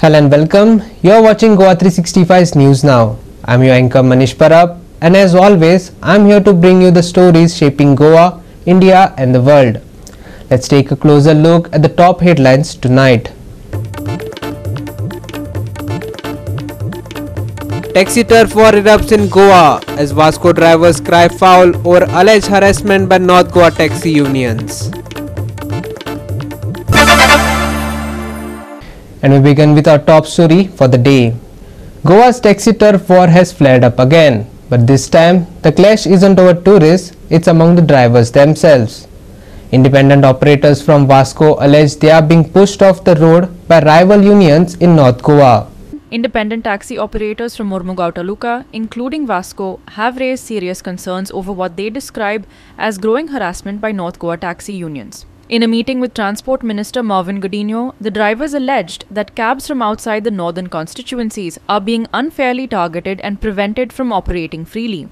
Hello and welcome. You're watching Goa365 News Now. I'm your anchor Manish Parab, and as always, I'm here to bring you the stories shaping Goa, India and the world. Let's take a closer look at the top headlines tonight. Taxi turf war erupts in Goa as Vasco drivers cry foul over alleged harassment by North Goa taxi unions. And we begin with our top story for the day. Goa's taxi turf war has flared up again, but this time the clash isn't over tourists, it's among the drivers themselves. Independent operators from Vasco allege they are being pushed off the road by rival unions in North Goa. Independent taxi operators from Mormugao Taluka, including Vasco, have raised serious concerns over what they describe as growing harassment by North Goa taxi unions. In a meeting with Transport Minister Marvin Godinho, the drivers alleged that cabs from outside the northern constituencies are being unfairly targeted and prevented from operating freely.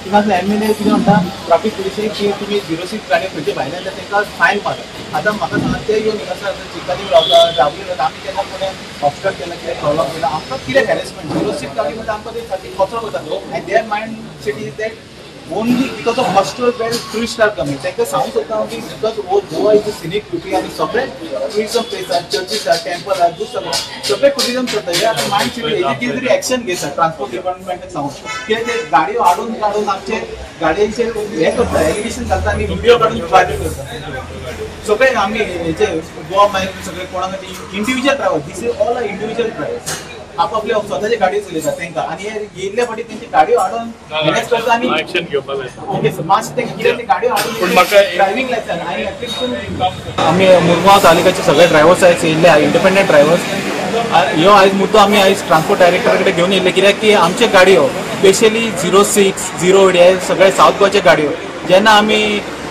MLA traffic police की तुम्ही 06 गाडी खंयचे भायल्यान ताका fine मारता आतां म्हाका सांगा ते येवन आसा चिकानी रावता जावली आमी केन्ना कोणे ऑब्स्ट्रक्ट केला कितें प्रॉब्लम केला आमकां कितें हॅरेसमेंट 06 गाडी मध्ये आमकां ते खातीर कचरो वता and their mind set is that only because of hostel where tourists are coming. तांकां सांगूंक सोदता की because Goa is a scenic beauty आनी सगळे tourism place or churches or temple आर सगळे tourism करता हे आतां माइंड सेट हेजी कितें तरी एक्शन घेता ट्रान्सपोर्ट डिपार्टमेंटाक सांगून कित्याक ते गाडयो हाडून आमचे गाडयांचेर हे करता एलिगेशन घालता आनी व्हिडिओ काडून वायरल करता सगळे आमी हेचे गोवा मागीर सगळे कोणाक individual driver these is all are individual drivers आपल्या स्वतःचे गाडयो चलयतात तांकां आनी हे येयल्ले फाटी तेंची गाडयो हाडून मॅनेज करता आनी एक्शन घेवपाक जाय ओके सो मातशें तेंकां कितें ती गाडयो हाडून पूण म्हाका ड्रायव्हिंग लायसन्स आनी एटलीस्ट आमी मुरगांव तालुक्याचे सगळे ड्रायव्हर्स आयज येयल्ले इंडिपेंडंट ड्रायव्हर्स ह्यो आयज मुद्दो आमी आयज ट्रान्सपोर्ट डायरेक्टरा कडेन घेवन येयल्ले कित्याक की आमचे गाडयो स्पेशली 06 08 हे सगळे सावथ गोवाचे गाडयो जेन्ना आमी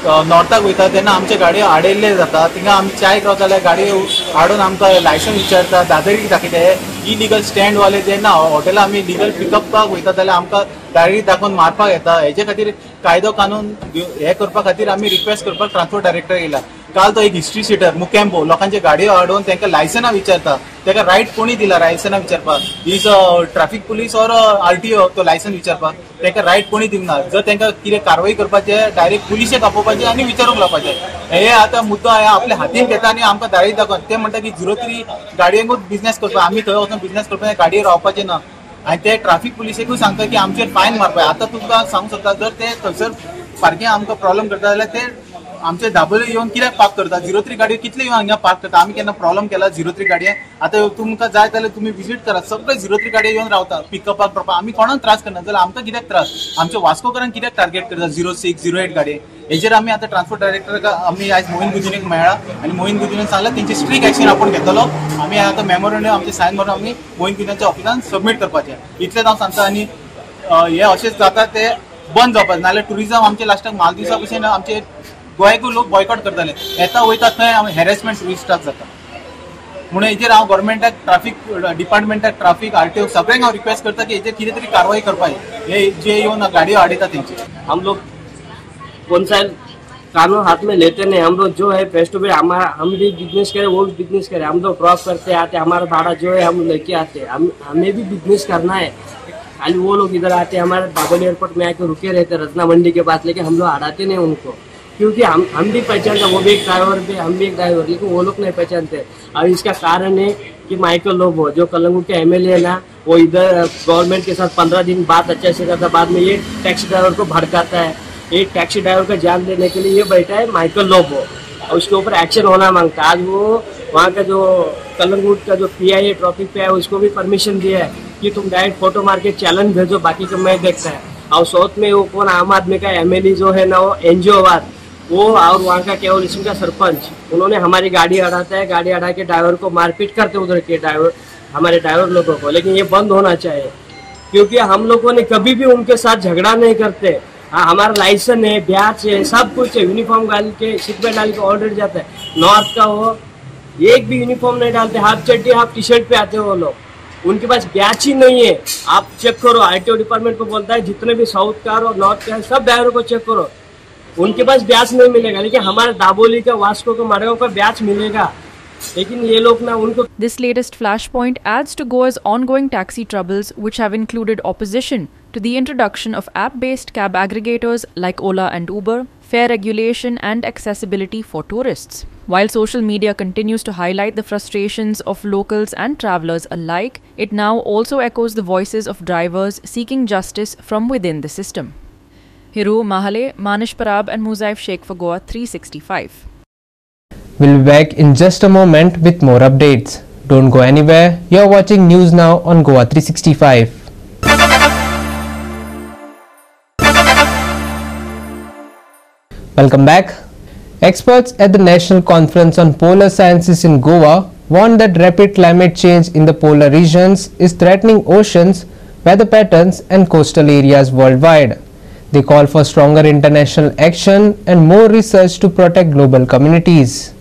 नॉर्थाक वयता तेन्ना आमचे गाडयो आडयल्ले जाता थिंगा आमी चायक रावता जाल्यार गाडयो हाडून आमकां लायसन्स विचारता दादरी दाखयता इलिगल स्टँड वाले जेन्ना हॉटेलां आमी लिगल पिकअपाक वयता जाल्यार आमकां डायरेक्ट दाखोवन मारपाक येता हेजे खातीर कायदो कानून हे करपा खातीर आमी रिक्वेस्ट करपाक ट्रान्सपोर्ट डायरेक्टर येयला काल तो एक हिस्ट्री सिटर मुकेंबो लोकांचे गाडयो हाडून तांकां लायसनां विचारता ताका रायट कोणी दिला लायसनां विचारपाक is traffic police or RTO तो लायसन विचारपाक तांकां रायट कोणी दिवना जर तांकां कितें कारवाई करपाचें डायरेक्ट पुलिशेक आपोवपाचें आनी विचारूंक लावपाचें हे आतां मुद्दो आपल्या हातीन घेता आनी आमकां डायरेक्ट दाखोवन ते म्हणटा की 03 गाडयांकूच बिझनेस करपा आमी थंय वचून बिझनेस करपा गाडयो रावपाचें ना आनी ते ट्रॅफिक पुलिसेकूय सांगता की आमचेर फायन मारपाक आतां तुमकां सांगूंक सोदता जर ते थंयसर पार्किंग आमकां प्रॉब्लम करता जाल्यार ते आमचे दाबोळे येवन कित्याक पार्क करता 03 गाडयो कितले येवन हांगा पार्क करता आमी केन्ना प्रॉब्लम केला 03 गाडये आतां तुमकां जाय जाल्यार तुमी विजीट करात सगळे 03 गाडयो येवन रावता पिकअपाक करपाक आमी कोणाक त्रास करना जाल्यार आमकां कित्याक त्रास आमच्या वास्कोकारांक कित्याक टार्गेट करता 06 08 गाडये हेजेर आमी आतां ट्रान्सपोर्ट डायरेक्टराक आमी आयज मोहीन गुदिनेक मेळ्ळा आनी मोहीन गुदिनेन सांगला तेंची स्ट्रिक्ट एक्शन आपूण घेतलो आमी आतां मेमोरंडम आमचे सायन मारून आमी मोहीन गुदिनेच्या ऑफिसान सबमीट करपाचें इतलेंच हांव सांगता आनी हे अशेंच जाता ते बंद जावपाचें नाल्यार टुरिजम आमचे लास्टाक मालदिवसा भशेन आमचे गोंयकूय लोक बॉयकॉट करताले येता वयता थंय हॅरेसमेंट टुरिस्टाक जाता म्हणून हेजेर हांव गव्हर्मेंटाक ट्रॅफिक डिपार्टमेंटाक ट्रॅफिक RTO सगळ्यांक हांव रिक्वेस्ट करता की हेजेर कितें तरी कारवाई करपाक हे जे येवन गाडयो हाडयता तेंची हम लोग कौन सा कानून हाथ में लेते नहीं हम लोग जो है फेस टू फेस हम भी बिजनेस करें वो भी बिजनेस करें हम लोग ड्रॉप करते आते हमारा भाड़ा जो है हम लेके आते हमें भी बिजनेस करना है खाली वो लोग इधर आते हमारे बागोली एयरपोर्ट में आके रुके रहते रत्ना मंडी के पास लेकिन हम लोग हटाते नहीं उनको क्योंकि हम भी पहचानते वो भी एक ड्राइवर भी हम भी एक ड्राइवर लेकिन वो लोग नहीं पहचानते और इसका कारण है कि माइकल लोबो जो कलंगूट के MLA है ना वो इधर गवर्नमेंट के साथ 15 दिन बात अच्छे से करता बाद में ये टैक्सी ड्राइवर को भड़काता है एक टैक्सी ड्राइवर का जान देने के लिए ये बैठा है माइकल लोबो और उसके ऊपर एक्शन होना मांगता है आज वो वहाँ का जो कलंगूट का जो PI है ट्रैफिक पे है उसको भी परमिशन दिया है कि तुम डायरेक्ट फोटो मार के चैलेंज भेजो बाकी का मैं देखता है और साउथ में वो कौन आम आदमी का MLA जो है ना वो NGO वो और वहाँ का केवल इसम का सरपंच उन्होंने हमारी गाड़ी हटाता है गाड़ी हटा के ड्राइवर को मारपीट करते उधर के ड्राइवर हमारे ड्राइवर लोगों को लेकिन ये बंद होना चाहिए क्योंकि हम लोगों ने कभी भी उनके साथ झगड़ा नहीं करते हमारा लाइसेंस है ब्याज है सब कुछ है यूनिफॉर्म डाल के सीट बेल्ट डाल के ऑर्डर जाता है नॉर्थ का वो एक भी यूनिफॉर्म नहीं डालते हाफ चड्डी हाफ टी शर्ट पे आते हैं वो लोग उनके पास बैच ही नहीं है। आप चेक करो, आईटीओ डिपार्टमेंट को बोलता है जितने भी साउथ का और नॉर्थ का सब ड्राइवर को चेक करो, उनके पास बैच नहीं मिलेगा। लेकिन हमारे दाबोली का, वास्को का, मारेगांव का बैच मिलेगा, लेकिन ये लोग ना उनको। This latest flashpoint adds to Goa's ongoing taxi troubles, which have included opposition to the introduction of app-based cab aggregators like Ola and Uber, fare regulation and accessibility for tourists. While social media continues to highlight the frustrations of locals and travelers alike, it now also echoes the voices of drivers seeking justice from within the system. Hiru Mahale, Manish Parab and Muzaif Sheikh for Goa 365. We'll be back in just a moment with more updates. Don't go anywhere. You're watching News Now on Goa 365. Welcome back. Experts at the National Conference on Polar Sciences in Goa warned that rapid climate change in the polar regions is threatening oceans, weather patterns and coastal areas worldwide. They call for stronger international action and more research to protect global communities.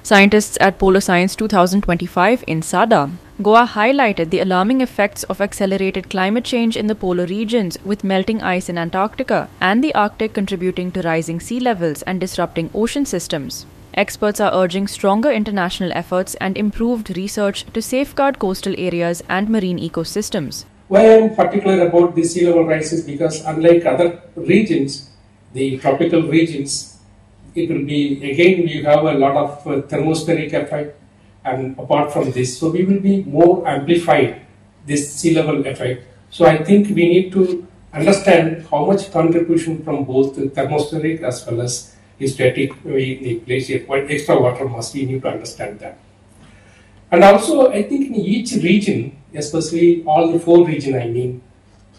Scientists at Polar Science 2025 in Sada, Goa highlighted the alarming effects of accelerated climate change in the polar regions, with melting ice in Antarctica and the Arctic contributing to rising sea levels and disrupting ocean systems. Experts are urging stronger international efforts and improved research to safeguard coastal areas and marine ecosystems. Why I am particular about the sea level rise is because unlike other regions, the tropical regions, it will be, again, we have a lot of thermospheric effect, and apart from this, so we will be more amplified, this sea level effect. So I think we need to understand how much contribution from both the thermospheric as well as the static the glacier, what extra water mass, we need to understand that. And also, I think in each region, especially all the four regions, I mean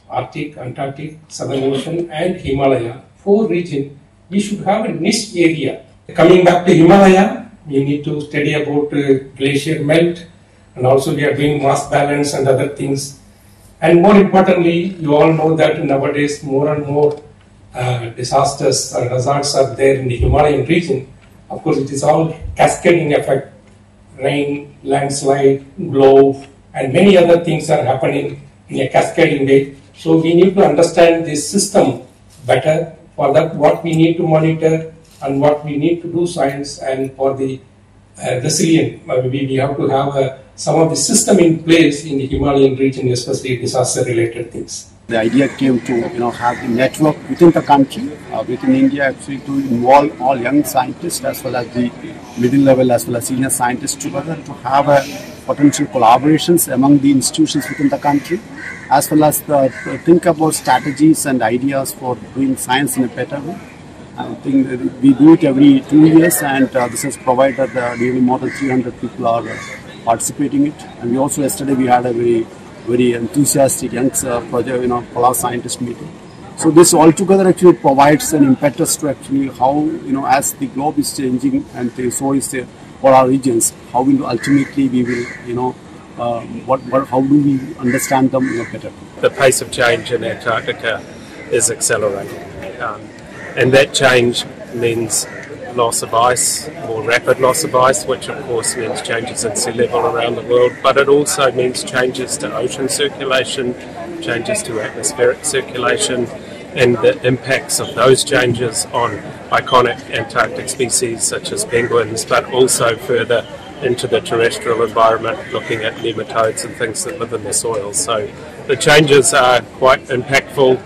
Arctic, Antarctic, Southern Ocean and Himalaya, four regions, we should have a niche area. Coming back to Himalaya, we need to study about glacier melt, and also we are doing mass balance and other things. And more importantly, you all know that nowadays more and more disasters and hazards are there in the Himalayan region. Of course, it is all cascading effect. Rain, landslide, globe, and many other things are happening in a cascading way. So we need to understand this system better. For that, what we need to monitor and what we need to do science, and for the resilient, we have to have some of the system in place in the Himalayan region, especially disaster-related things. The idea came to have the network within the country, within India, actually to involve all young scientists as well as the middle level as well as senior scientists together to have potential collaborations among the institutions within the country, as well as think about strategies and ideas for doing science in a better way. I think we do it every 2 years, and this has provided nearly more than 300 people are participating in it. And we also, yesterday we had a very enthusiastic young project, polar scientist meeting. So this altogether actually provides an impetus to actually how, as the globe is changing and so is the polar regions, how will ultimately we will, how do we understand them better? The pace of change in Antarctica is accelerating, and that change means loss of ice, more rapid loss of ice, which of course means changes in sea level around the world, but it also means changes to ocean circulation, changes to atmospheric circulation, and the impacts of those changes on iconic Antarctic species such as penguins, but also further into the terrestrial environment, looking at nematodes and things that live in the soil. So the changes are quite impactful,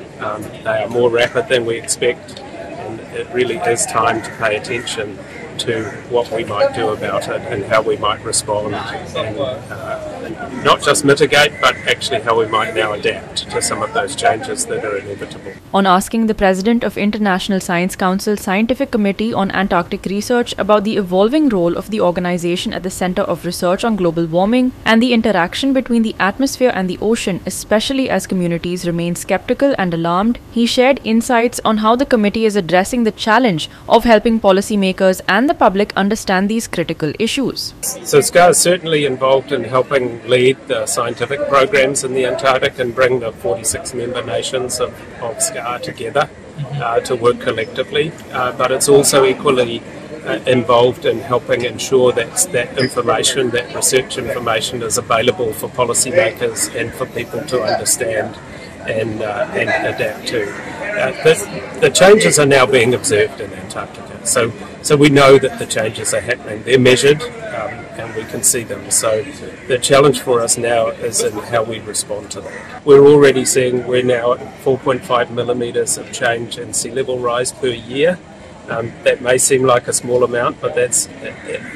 they are more rapid than we expect, and it really is time to pay attention to what we might do about it and how we might respond, and not just mitigate, but actually how we might now adapt to some of those changes that are inevitable. On asking the President of International Science Council Scientific Committee on Antarctic Research about the evolving role of the organization at the center of research on global warming and the interaction between the atmosphere and the ocean, especially as communities remain skeptical and alarmed, he shared insights on how the committee is addressing the challenge of helping policymakers and the public understand these critical issues. So SCAR is certainly involved in helping lead the scientific programs in the Antarctic and bring the 46 member nations of SCAR together to work collectively, but it's also equally involved in helping ensure that information, that research information, is available for policymakers and for people to understand and adapt to. The changes are now being observed in Antarctica, so we know that the changes are happening. They're measured, and we can see them. So the challenge for us now is in how we respond to that. We're already seeing we're now at 4.5 millimetres of change in sea level rise per year. That may seem like a small amount, but that's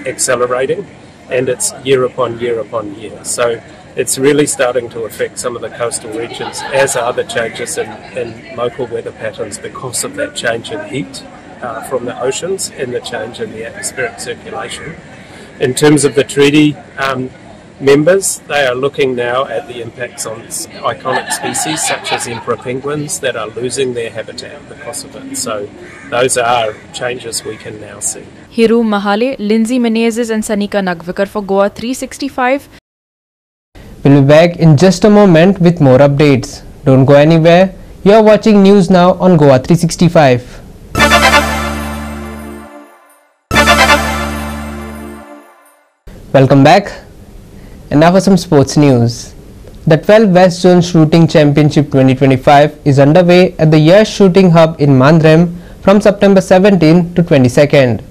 accelerating, and it's year upon year upon year. So it's really starting to affect some of the coastal regions, as are the changes in local weather patterns because of that change in heat from the oceans and the change in the atmospheric circulation. In terms of the treaty members, they are looking now at the impacts on iconic species such as emperor penguins that are losing their habitat because of it. So those are changes we can now see. Hiru Mahale, Lindsay Menezes and Sanika Nagvikar for Goa 365. We'll be back in just a moment with more updates. Don't go anywhere. You're watching News Now on Goa 365. Welcome back. And now for some sports news. The 12 West Zone Shooting Championship 2025 is underway at the Yash Shooting Hub in Mandrem from September 17 to 22nd.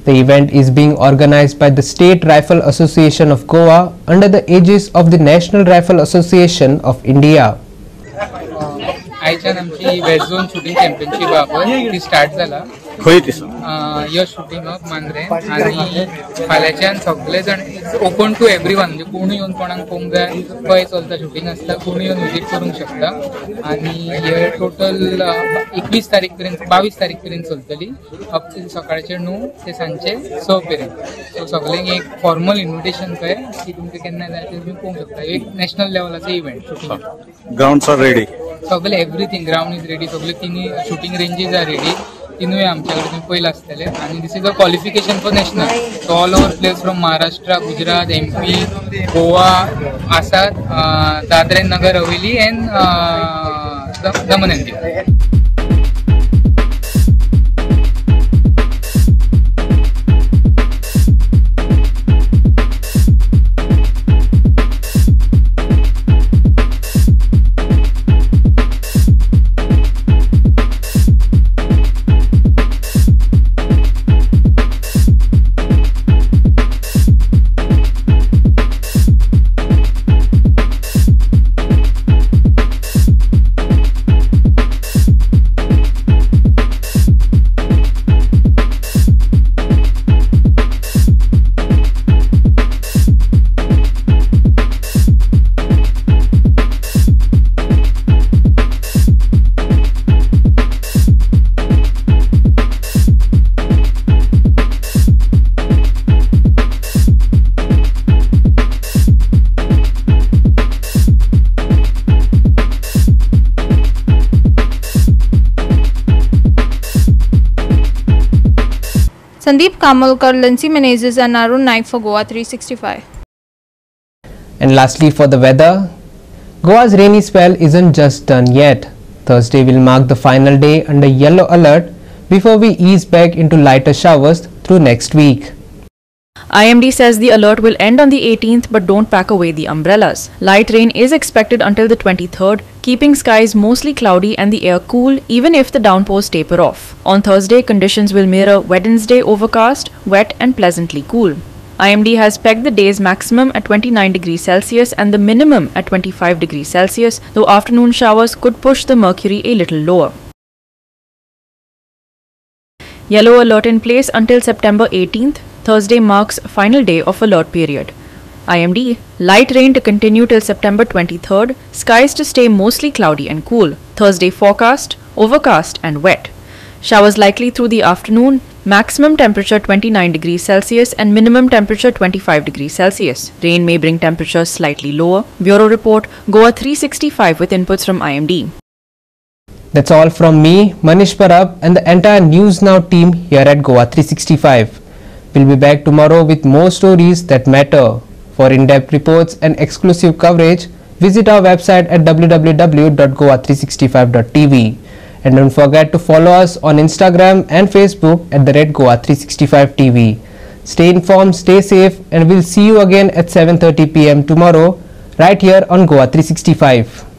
The event is being organized by the State Rifle Association of Goa under the aegis of the National Rifle Association of India. आयच्यान आमची waste zone shooting championship आहा ती start जाला यश shooting up Mandrem आणि फाल्याच्यान सगळे जण open to everyone म्हणजे कोण येऊन कोणाक पळोवंक जाय खंय चलता शूटिंग आसता कोण येऊन विजीट करूंक शकता आणि हे टोटल 21 तारीख पर्यंत 22 तारीख पर्यंत चलतली अप टील सकाळचे 9 ते सांजचे 6 पर्यंत सो सगळ्यांक एक फॉर्मल इन्व्हिटेशन काय की तुमकां केन्ना जाय ते तुम्ही पळोवंक शकता एक नॅशनल लेवलाचो event shooting grounds are ready सगळे एवरीथिंग ग्राउंड इज रेडी सगळे तिन्ही शूटिंग रेंजीज आर रेडी तिनूय आमच्याकडे तुम्ही पहिले आसतले आणि this is a qualification for national so all over players from Maharashtra Gujarat MP Goa आसात Dadar and Nagar Haveli and Daman and Diu. Sandeep Kamalkar, Lindsay Menezes and Arun Naik for Goa 365. And lastly for the weather, Goa's rainy spell isn't just done yet. Thursday will mark the final day under yellow alert before we ease back into lighter showers through next week. IMD says the alert will end on the 18th, but don't pack away the umbrellas. Light rain is expected until the 23rd, keeping skies mostly cloudy and the air cool even if the downpours taper off. On Thursday, conditions will mirror Wednesday overcast, wet and pleasantly cool. IMD has pegged the day's maximum at 29 degrees Celsius and the minimum at 25 degrees Celsius, though afternoon showers could push the mercury a little lower. Yellow alert in place until September 18th. Thursday marks final day of alert period. IMD, light rain to continue till September 23rd, skies to stay mostly cloudy and cool. Thursday forecast, overcast and wet. Showers likely through the afternoon, maximum temperature 29 degrees Celsius and minimum temperature 25 degrees Celsius. Rain may bring temperatures slightly lower. Bureau report, Goa 365 with inputs from IMD. That's all from me, Manish Parab and the entire News Now team here at Goa 365. We'll be back tomorrow with more stories that matter. For in-depth reports and exclusive coverage, visit our website at www.goa365.tv. And don't forget to follow us on Instagram and Facebook at @Goa365 TV. Stay informed, stay safe, and we'll see you again at 7:30 p.m. tomorrow right here on Goa 365.